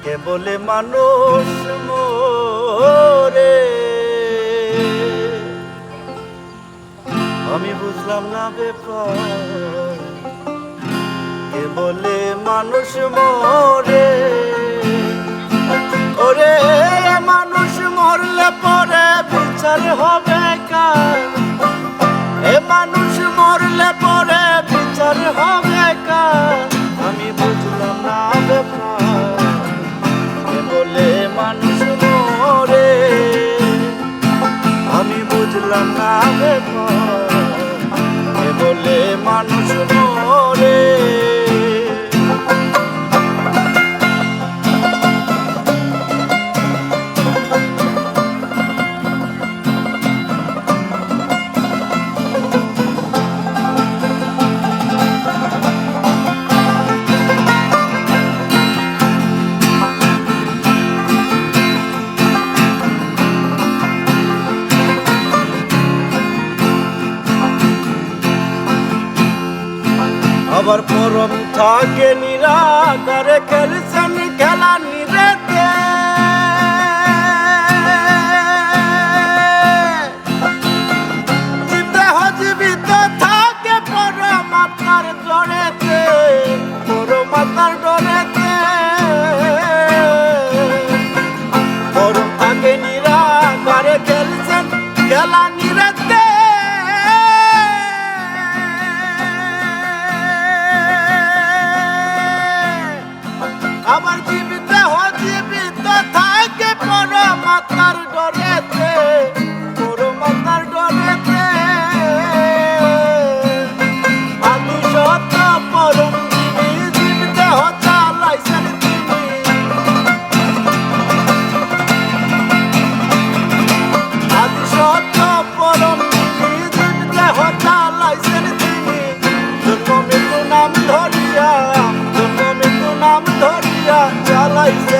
কে বলে মানুষ মোরে, আমি বুঝলাম না ব্যাপার। কে বলে মানুষ মোরে, ওরে মানুষ মরলে পরে বিচার হবে কার, এ মানুষ মরলে পরে বিচার হবে কার, আমি বুঝলাম না ব্যাপার। কে বলে মানুষ মরে, আমি বুঝলাম না ব্যাপার। কে বলে মানুষ মরে, আবার পরম থাকে নিরাকারে খেলছেন খেলা নিরেতে, দেহ জীবিত থাকে পরমাত্মার ডরেতে, পরমাত্মার ডরেতে। পরম থাকে নিরাকারে খেলছেন খেলা নিরেতে, আবার জীবিত জীবিত থাকে পরমাত্মার ডরেতে, পরমাত্মার ডরেতে। আদি সত্য পরম যিনি জীবিত চালাইছেন তিনি, আদি সত্য পরম যিনি জীবিত চালাইছেন তিনি। জন্ম মৃত্যু নাম ধরিয়া, জন্ম মৃত্যু নাম ধরিয়া চালাইছে